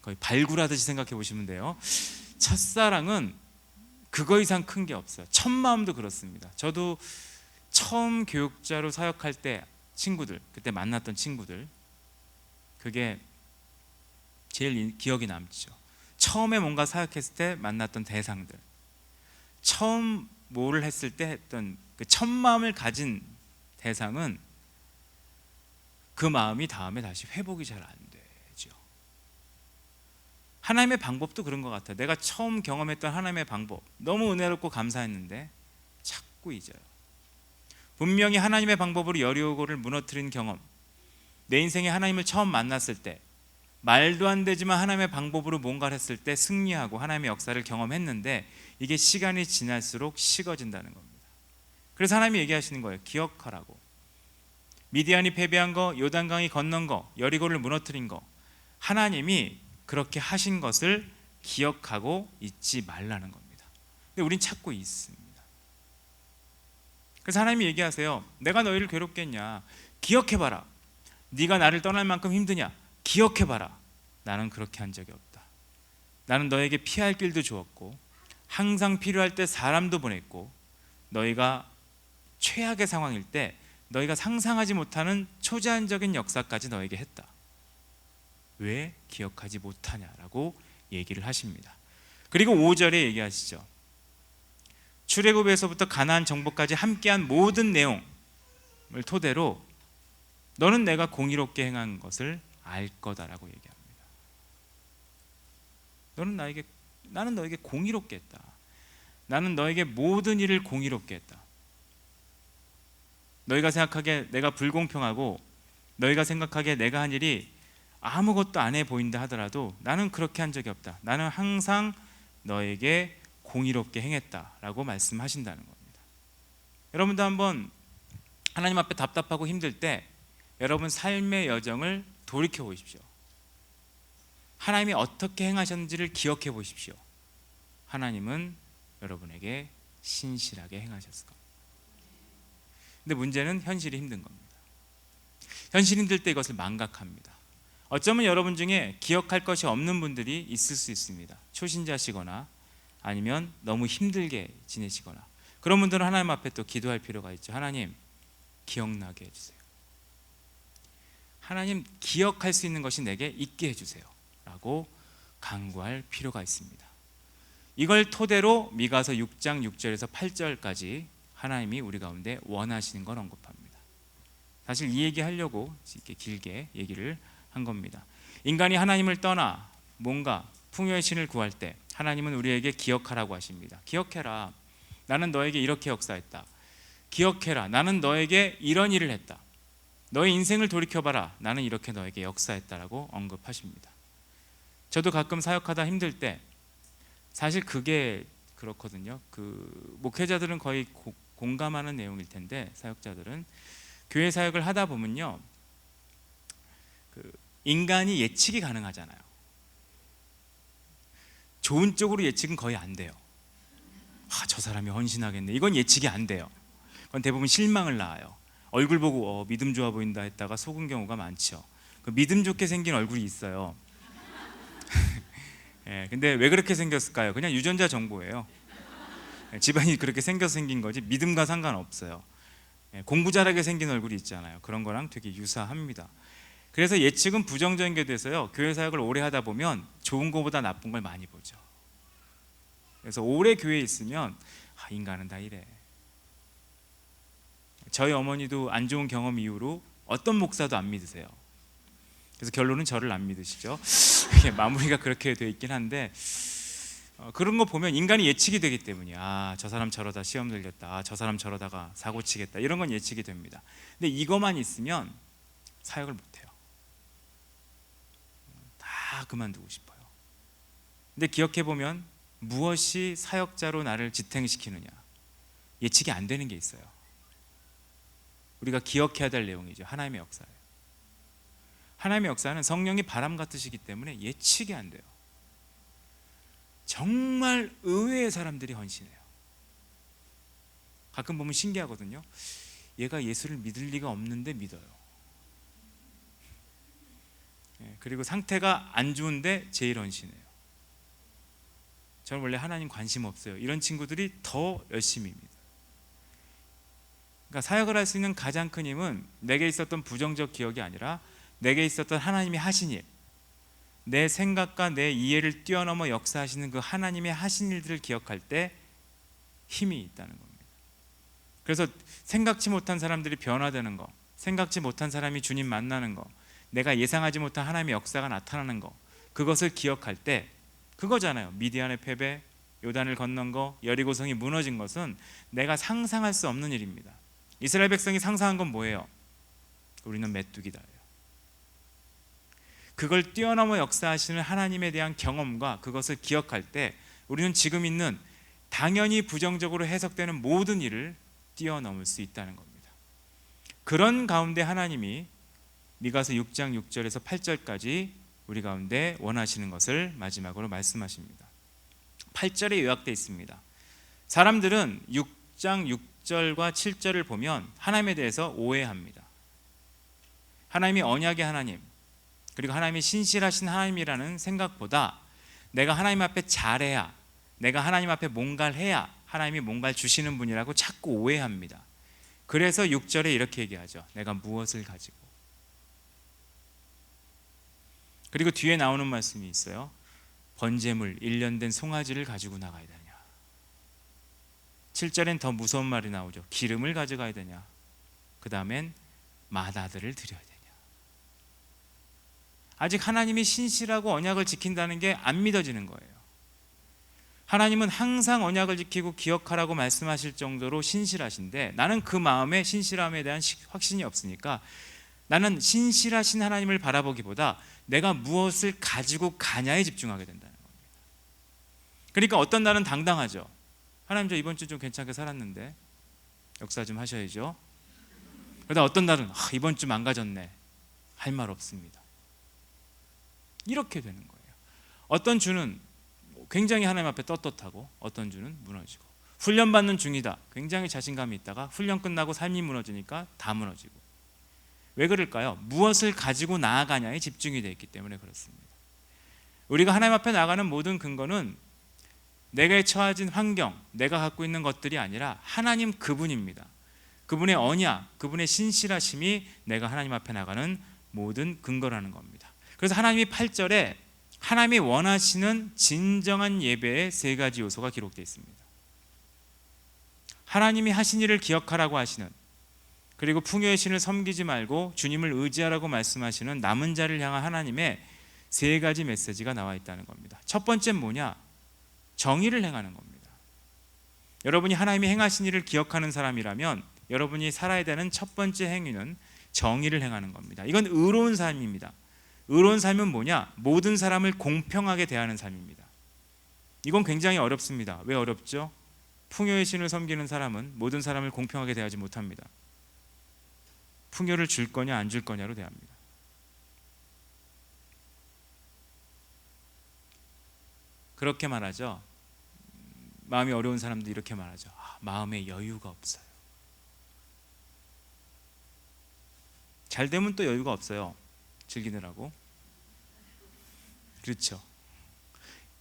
거의 발굴하듯이 생각해 보시면 돼요. 첫사랑은 그거 이상 큰 게 없어요. 첫 마음도 그렇습니다. 저도 처음 교육자로 사역할 때 그때 만났던 친구들, 그게 제일 기억이 남죠. 처음에 뭔가 사역했을 때 만났던 대상들, 처음 뭐를 했을 때 했던 그 첫 마음을 가진 대상은 그 마음이 다음에 다시 회복이 잘 안 되죠. 하나님의 방법도 그런 것 같아요. 내가 처음 경험했던 하나님의 방법, 너무 은혜롭고 감사했는데 자꾸 잊어요. 분명히 하나님의 방법으로 여리고를 무너뜨린 경험, 내 인생에 하나님을 처음 만났을 때, 말도 안 되지만 하나님의 방법으로 뭔가를 했을 때 승리하고 하나님의 역사를 경험했는데 이게 시간이 지날수록 식어진다는 겁니다. 그래서 하나님이 얘기하시는 거예요. 기억하라고. 미디안이 패배한 거, 요단강이 건넌 거, 여리고를 무너뜨린 거, 하나님이 그렇게 하신 것을 기억하고 잊지 말라는 겁니다. 근데 우린 찾고 있습니다. 그래서 하나님이 얘기하세요. 내가 너희를 괴롭게 했냐? 기억해봐라. 네가 나를 떠날 만큼 힘드냐? 기억해봐라. 나는 그렇게 한 적이 없다. 나는 너에게 피할 길도 주었고 항상 필요할 때 사람도 보냈고 너희가 최악의 상황일 때 너희가 상상하지 못하는 초자연적인 역사까지 너에게 했다. 왜 기억하지 못하냐라고 얘기를 하십니다. 그리고 5절에 얘기하시죠. 출애굽에서부터 가나안 정복까지 함께한 모든 내용을 토대로 너는 내가 공의롭게 행한 것을 알 거다라고 얘기합니다. 나는 너에게 공의롭게 했다. 나는 너에게 모든 일을 공의롭게 했다. 너희가 생각하기에 내가 불공평하고 너희가 생각하기에 내가 한 일이 아무것도 안 해 보인다 하더라도 나는 그렇게 한 적이 없다. 나는 항상 너에게 공의롭게 행했다라고 말씀하신다는 겁니다. 여러분도 한번 하나님 앞에 답답하고 힘들 때 여러분 삶의 여정을 돌이켜 보십시오. 하나님이 어떻게 행하셨는지를 기억해 보십시오. 하나님은 여러분에게 신실하게 행하셨을 겁니다. 근데 문제는 현실이 힘든 겁니다. 현실이 힘들 때 이것을 망각합니다. 어쩌면 여러분 중에 기억할 것이 없는 분들이 있을 수 있습니다. 초신자시거나 아니면 너무 힘들게 지내시거나 그런 분들은 하나님 앞에 또 기도할 필요가 있죠. 하나님 기억나게 해주세요. 하나님 기억할 수 있는 것이 내게 있게 해주세요 라고 간구할 필요가 있습니다. 이걸 토대로 미가서 6장 6절에서 8절까지 하나님이 우리 가운데 원하시는 걸 언급합니다. 사실 이 얘기하려고 이렇게 길게 얘기를 한 겁니다. 인간이 하나님을 떠나 뭔가 풍요의 신을 구할 때 하나님은 우리에게 기억하라고 하십니다. 기억해라. 나는 너에게 이렇게 역사했다. 기억해라. 나는 너에게 이런 일을 했다. 너의 인생을 돌이켜봐라. 나는 이렇게 너에게 역사했다라고 언급하십니다. 저도 가끔 사역하다 힘들 때 사실 그게 그렇거든요. 그 목회자들은 거의 공감하는 내용일 텐데 사역자들은 교회 사역을 하다 보면요, 그 인간이 예측이 가능하잖아요. 좋은 쪽으로 예측은 거의 안 돼요. 저 사람이 헌신하겠네. 이건 예측이 안 돼요. 그건 대부분 실망을 낳아요. 얼굴 보고 믿음 좋아 보인다 했다가 속은 경우가 많죠. 그 믿음 좋게 생긴 얼굴이 있어요. 예, 근데 왜 그렇게 생겼을까요? 그냥 유전자 정보예요. 집안이 그렇게 생겨서 생긴 거지 믿음과 상관없어요. 공부 잘하게 생긴 얼굴이 있잖아요. 그런 거랑 되게 유사합니다. 그래서 예측은 부정적인 게 돼서요, 교회 사역을 오래 하다 보면 좋은 거보다 나쁜 걸 많이 보죠. 그래서 오래 교회에 있으면 인간은 다 이래. 저희 어머니도 안 좋은 경험 이후로 어떤 목사도 안 믿으세요. 그래서 결론은 저를 안 믿으시죠. 마무리가 그렇게 돼 있긴 한데 그런 거 보면 인간이 예측이 되기 때문이야. 저 사람 저러다 시험 들렸다. 저 사람 저러다가 사고 치겠다. 이런 건 예측이 됩니다. 근데 이것만 있으면 사역을 못 해요. 다 그만두고 싶어요. 근데 기억해 보면 무엇이 사역자로 나를 지탱시키느냐? 예측이 안 되는 게 있어요. 우리가 기억해야 될 내용이죠. 하나님의 역사예요. 하나님의 역사는 성령이 바람 같으시기 때문에 예측이 안 돼요. 정말 의외의 사람들이 헌신해요. 가끔 보면 신기하거든요. 얘가 예수를 믿을 리가 없는데 믿어요. 그리고 상태가 안 좋은데 제일 헌신해요. 저는 원래 하나님 관심 없어요. 이런 친구들이 더 열심히 입니다. 그러니까 사역을 할 수 있는 가장 큰 힘은 내게 있었던 부정적 기억이 아니라 내게 있었던 하나님이 하신 일, 내 생각과 내 이해를 뛰어넘어 역사하시는 그 하나님의 하신 일들을 기억할 때 힘이 있다는 겁니다. 그래서 생각지 못한 사람들이 변화되는 거, 생각지 못한 사람이 주님 만나는 거, 내가 예상하지 못한 하나님의 역사가 나타나는 거, 그것을 기억할 때 그거잖아요. 미디안의 패배, 요단을 건넌 거, 여리고성이 무너진 것은 내가 상상할 수 없는 일입니다. 이스라엘 백성이 상상한 건 뭐예요? 우리는 메뚜기다예요. 그걸 뛰어넘어 역사하시는 하나님에 대한 경험과 그것을 기억할 때 우리는 지금 있는 당연히 부정적으로 해석되는 모든 일을 뛰어넘을 수 있다는 겁니다. 그런 가운데 하나님이 미가서 6장 6절에서 8절까지 우리 가운데 원하시는 것을 마지막으로 말씀하십니다. 8절에 요약되어 있습니다. 사람들은 6장 6절과 7절을 보면 하나님에 대해서 오해합니다. 하나님이 언약의 하나님, 그리고 하나님이 신실하신 하나님이라는 생각보다 내가 하나님 앞에 잘해야, 내가 하나님 앞에 뭔가를 해야 하나님이 뭔가를 주시는 분이라고 자꾸 오해합니다. 그래서 6절에 이렇게 얘기하죠. 내가 무엇을 가지고. 그리고 뒤에 나오는 말씀이 있어요. 번제물 1년 된 송아지를 가지고 나가야 되냐. 7절엔 더 무서운 말이 나오죠. 기름을 가져가야 되냐. 그 다음엔 맏아들을 드려야 되냐. 아직 하나님이 신실하고 언약을 지킨다는 게 안 믿어지는 거예요. 하나님은 항상 언약을 지키고 기억하라고 말씀하실 정도로 신실하신데 나는 그 마음에 신실함에 대한 확신이 없으니까 나는 신실하신 하나님을 바라보기보다 내가 무엇을 가지고 가냐에 집중하게 된다는 겁니다. 그러니까 어떤 날은 당당하죠. 하나님 저 이번 주 좀 괜찮게 살았는데 역사 좀 하셔야죠. 그러다 어떤 날은 이번 주 망가졌네, 할 말 없습니다. 이렇게 되는 거예요. 어떤 주는 굉장히 하나님 앞에 떳떳하고 어떤 주는 무너지고, 훈련받는 중이다, 굉장히 자신감이 있다가 훈련 끝나고 삶이 무너지니까 다 무너지고. 왜 그럴까요? 무엇을 가지고 나아가냐에 집중이 되어 있기 때문에 그렇습니다. 우리가 하나님 앞에 나가는 모든 근거는 내가 처해진 환경, 내가 갖고 있는 것들이 아니라 하나님 그분입니다. 그분의 언약, 그분의 신실하심이 내가 하나님 앞에 나가는 모든 근거라는 겁니다. 그래서 하나님이 8절에 하나님이 원하시는 진정한 예배의 세 가지 요소가 기록되어 있습니다. 하나님이 하신 일을 기억하라고 하시는, 그리고 풍요의 신을 섬기지 말고 주님을 의지하라고 말씀하시는 남은 자를 향한 하나님의 세 가지 메시지가 나와 있다는 겁니다. 첫 번째는 뭐냐? 정의를 행하는 겁니다. 여러분이 하나님이 행하신 일을 기억하는 사람이라면 여러분이 살아야 되는 첫 번째 행위는 정의를 행하는 겁니다. 이건 의로운 삶입니다. 의로운 삶은 뭐냐? 모든 사람을 공평하게 대하는 삶입니다. 이건 굉장히 어렵습니다. 왜 어렵죠? 풍요의 신을 섬기는 사람은 모든 사람을 공평하게 대하지 못합니다. 풍요를 줄 거냐 안 줄 거냐로 대합니다. 그렇게 말하죠. 마음이 어려운 사람도 이렇게 말하죠. 마음에 여유가 없어요. 잘 되면 또 여유가 없어요. 즐기느라고. 그렇죠.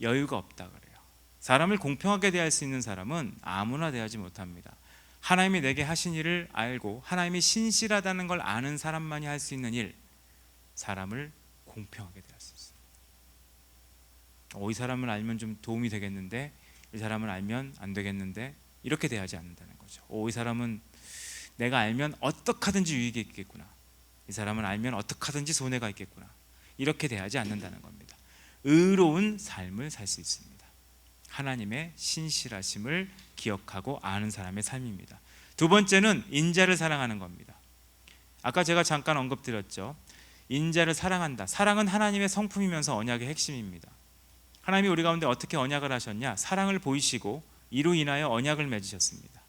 여유가 없다 그래요. 사람을 공평하게 대할 수 있는 사람은 아무나 대하지 못합니다. 하나님이 내게 하신 일을 알고 하나님이 신실하다는 걸 아는 사람만이 할 수 있는 일, 사람을 공평하게 대할 수 있어요. 이 사람을 알면 좀 도움이 되겠는데, 이 사람을 알면 안 되겠는데, 이렇게 대하지 않는다는 거죠. 이 사람은 내가 알면 어떻게 하든지 유익이 있겠구나, 이 사람은 알면 어떻게 하든지 손해가 있겠구나, 이렇게 대하지 않는다는 겁니다. 의로운 삶을 살 수 있습니다. 하나님의 신실하심을 기억하고 아는 사람의 삶입니다. 두 번째는 인자를 사랑하는 겁니다. 아까 제가 잠깐 언급드렸죠. 인자를 사랑한다. 사랑은 하나님의 성품이면서 언약의 핵심입니다. 하나님이 우리 가운데 어떻게 언약을 하셨냐? 사랑을 보이시고 이로 인하여 언약을 맺으셨습니다.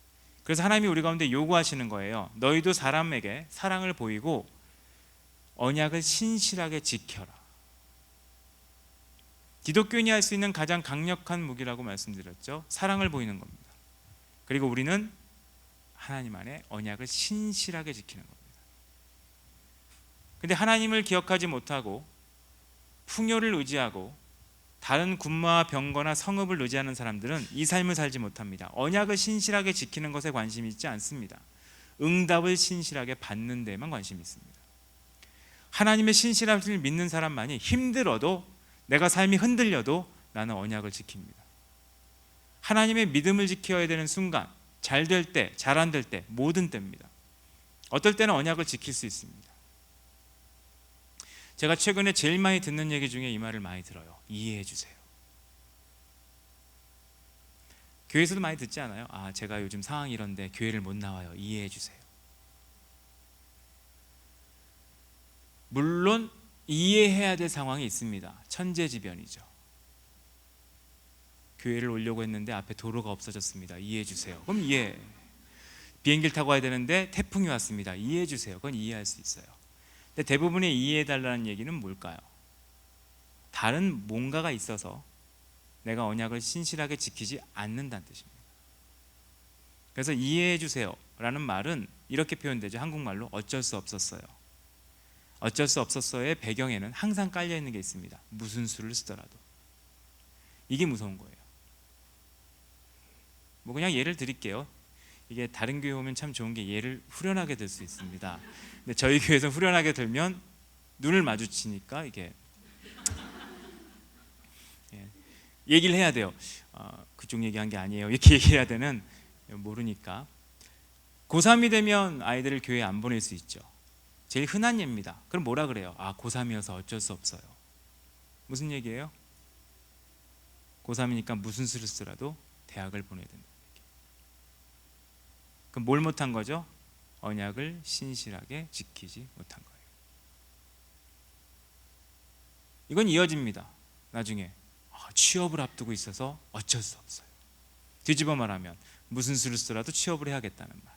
그래서 하나님이 우리 가운데 요구하시는 거예요. 너희도 사람에게 사랑을 보이고 언약을 신실하게 지켜라. 기독교인이 할 수 있는 가장 강력한 무기라고 말씀드렸죠. 사랑을 보이는 겁니다. 그리고 우리는 하나님 안에 언약을 신실하게 지키는 겁니다. 근데 하나님을 기억하지 못하고 풍요를 의지하고 다른 군마와 병거나 성읍을 의지하는 사람들은 이 삶을 살지 못합니다. 언약을 신실하게 지키는 것에 관심이 있지 않습니다. 응답을 신실하게 받는 데에만 관심이 있습니다. 하나님의 신실함을 믿는 사람만이 힘들어도, 내가 삶이 흔들려도 나는 언약을 지킵니다. 하나님의 믿음을 지켜야 되는 순간, 잘 될 때, 잘 안 될 때, 모든 때입니다. 어떨 때는 언약을 지킬 수 있습니다. 제가 최근에 제일 많이 듣는 얘기 중에 이 말을 많이 들어요. 이해해 주세요. 교회에서도 많이 듣지 않아요? 제가 요즘 상황이 이런데 교회를 못 나와요. 이해해 주세요. 물론 이해해야 될 상황이 있습니다. 천재지변이죠. 교회를 오려고 했는데 앞에 도로가 없어졌습니다. 이해해 주세요. 그럼 이해. 비행기를 타고 가야 되는데 태풍이 왔습니다. 이해해 주세요. 그건 이해할 수 있어요. 근데 대부분의 이해해 달라는 얘기는 뭘까요? 다른 뭔가가 있어서 내가 언약을 신실하게 지키지 않는다는 뜻입니다. 그래서 이해해 주세요라는 말은 이렇게 표현되죠. 한국말로 어쩔 수 없었어요. 어쩔 수 없었어의 배경에는 항상 깔려 있는 게 있습니다. 무슨 수를 쓰더라도. 이게 무서운 거예요. 뭐 그냥 예를 드릴게요. 이게 다른 교회 오면 참 좋은 게 예를 후련하게 들 수 있습니다. 근데 저희 교회에서 후련하게 들면 눈을 마주치니까 이게 얘기를 해야 돼요. 그쪽 얘기한 게 아니에요. 이렇게 얘기해야 되는, 모르니까. 고3이 되면 아이들을 교회에 안 보낼 수 있죠. 제일 흔한 예입니다. 그럼 뭐라 그래요? 고3이어서 어쩔 수 없어요. 무슨 얘기예요? 고3이니까 무슨 수를 쓰더라도 대학을 보내야 된다. 그럼 뭘 못한 거죠? 언약을 신실하게 지키지 못한 거예요. 이건 이어집니다. 나중에 취업을 앞두고 있어서 어쩔 수 없어요. 뒤집어 말하면 무슨 수를 쓰더라도 취업을 해야겠다는 말.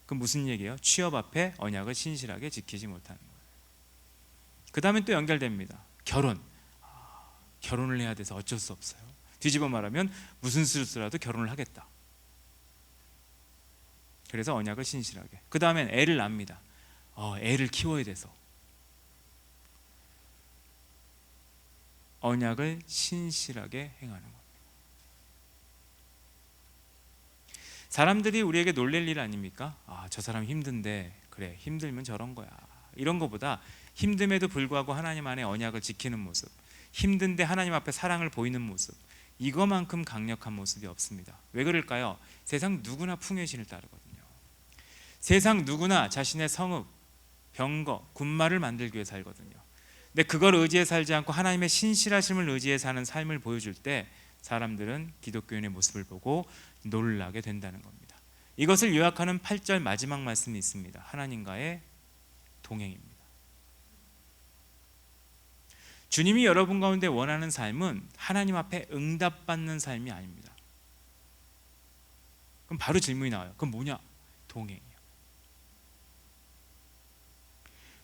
그럼 무슨 얘기예요? 취업 앞에 언약을 신실하게 지키지 못하는 거예요. 그 다음에 또 연결됩니다. 결혼을 해야 돼서 어쩔 수 없어요. 뒤집어 말하면 무슨 수를 쓰더라도 결혼을 하겠다. 그래서 언약을 신실하게. 그 다음엔 애를 낳습니다. 애를 키워야 돼서 언약을 신실하게 행하는 겁니다. 사람들이 우리에게 놀랄 일 아닙니까? 저 사람 힘든데, 그래 힘들면 저런 거야, 이런 거보다 힘듦에도 불구하고 하나님 안에 언약을 지키는 모습, 힘든데 하나님 앞에 사랑을 보이는 모습, 이거만큼 강력한 모습이 없습니다. 왜 그럴까요? 세상 누구나 풍요의 신을 따르거든요. 세상 누구나 자신의 성읍, 병거, 군마를 만들기 위해 살거든요. 근데 그걸 의지해 살지 않고 하나님의 신실하심을 의지해 사는 삶을 보여줄 때 사람들은 기독교인의 모습을 보고 놀라게 된다는 겁니다. 이것을 요약하는 8절 마지막 말씀이 있습니다. 하나님과의 동행입니다. 주님이 여러분 가운데 원하는 삶은 하나님 앞에 응답받는 삶이 아닙니다. 그럼 바로 질문이 나와요. 그럼 뭐냐? 동행이요.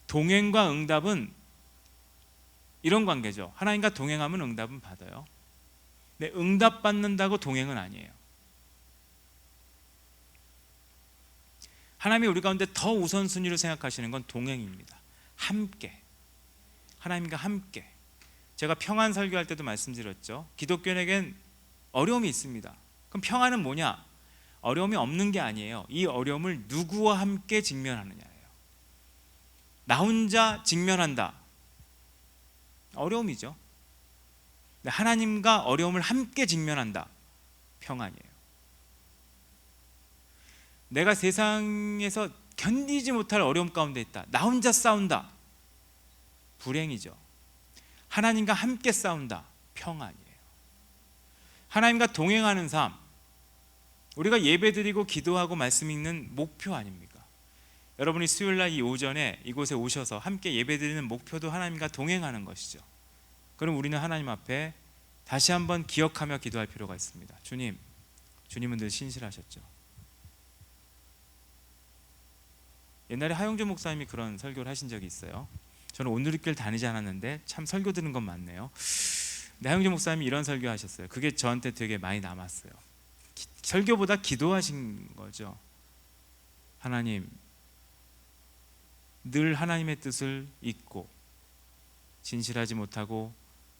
동행과 응답은 이런 관계죠. 하나님과 동행하면 응답은 받아요. 근데 응답 받는다고 동행은 아니에요. 하나님이 우리 가운데 더 우선순위로 생각하시는 건 동행입니다. 함께, 하나님과 함께. 제가 평안 설교할 때도 말씀드렸죠. 기독교인에겐 어려움이 있습니다. 그럼 평안은 뭐냐? 어려움이 없는 게 아니에요. 이 어려움을 누구와 함께 직면하느냐예요. 나 혼자 직면한다, 어려움이죠. 근데 하나님과 어려움을 함께 직면한다, 평안이에요. 내가 세상에서 견디지 못할 어려움 가운데 있다, 나 혼자 싸운다, 불행이죠. 하나님과 함께 싸운다, 평안이에요. 하나님과 동행하는 삶, 우리가 예배드리고 기도하고 말씀 읽는 목표 아닙니까? 여러분이 수요일날 이 오전에 이곳에 오셔서 함께 예배드리는 목표도 하나님과 동행하는 것이죠. 그럼 우리는 하나님 앞에 다시 한번 기억하며 기도할 필요가 있습니다. 주님은 늘 신실하셨죠. 옛날에 하용조 목사님이 그런 설교를 하신 적이 있어요. 저는 온누리교회를 다니지 않았는데 참 설교 듣는 건 많네요. 근데 하용조 목사님이 이런 설교 하셨어요. 그게 저한테 되게 많이 남았어요. 설교보다 기도하신 거죠. 하나님, 늘 하나님의 뜻을 잊고 진실하지 못하고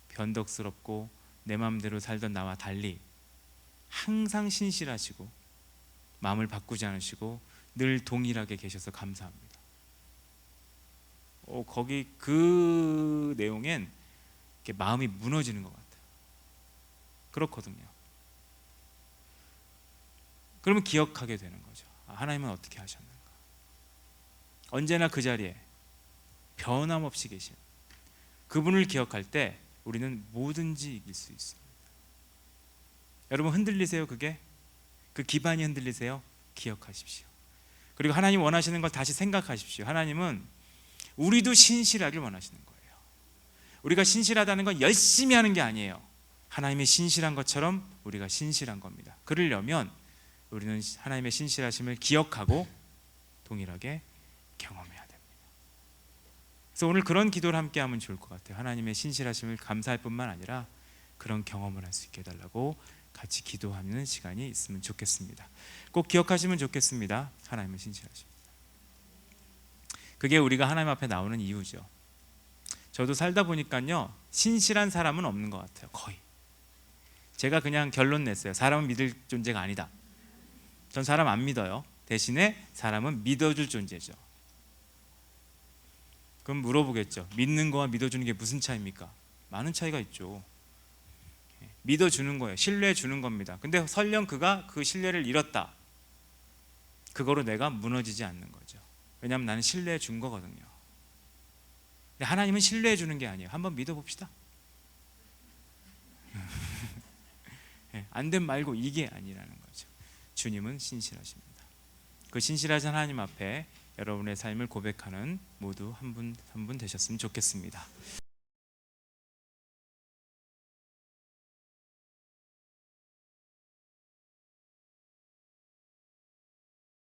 변덕스럽고 내 마음대로 살던 나와 달리 항상 신실하시고 마음을 바꾸지 않으시고 늘 동일하게 계셔서 감사합니다. 거기 그 내용엔 이렇게 마음이 무너지는 것 같아요. 그렇거든요. 그러면 기억하게 되는 거죠. 하나님은 어떻게 하셨는가? 언제나 그 자리에 변함없이 계신 그분을 기억할 때 우리는 뭐든지 이길 수 있습니다. 여러분 흔들리세요? 그게? 그 기반이 흔들리세요? 기억하십시오. 그리고 하나님 원하시는 걸 다시 생각하십시오. 하나님은 우리도 신실하길 원하시는 거예요. 우리가 신실하다는 건 열심히 하는 게 아니에요. 하나님이 신실한 것처럼 우리가 신실한 겁니다. 그러려면 우리는 하나님의 신실하심을 기억하고 동일하게 경험해야 됩니다. 그래서 오늘 그런 기도를 함께 하면 좋을 것 같아요. 하나님의 신실하심을 감사할 뿐만 아니라 그런 경험을 할 수 있게 해달라고 같이 기도하는 시간이 있으면 좋겠습니다. 꼭 기억하시면 좋겠습니다. 하나님은 신실하십니다. 그게 우리가 하나님 앞에 나오는 이유죠. 저도 살다 보니까요, 신실한 사람은 없는 것 같아요. 거의. 제가 그냥 결론 냈어요. 사람은 믿을 존재가 아니다. 전 사람 안 믿어요. 대신에 사람은 믿어줄 존재죠. 그럼 물어보겠죠. 믿는 거와 믿어주는 게 무슨 차이입니까? 많은 차이가 있죠. 믿어주는 거예요. 신뢰해 주는 겁니다. 근데 설령 그가 그 신뢰를 잃었다. 그거로 내가 무너지지 않는 거죠. 왜냐하면 나는 신뢰해 준 거거든요. 근데 하나님은 신뢰해 주는 게 아니에요. 한번 믿어봅시다. 안 된 말고 이게 아니라는 거죠. 주님은 신실하십니다. 그 신실하신 하나님 앞에 여러분의 삶을 고백하는 모두 한 분 한 분 되셨으면 좋겠습니다.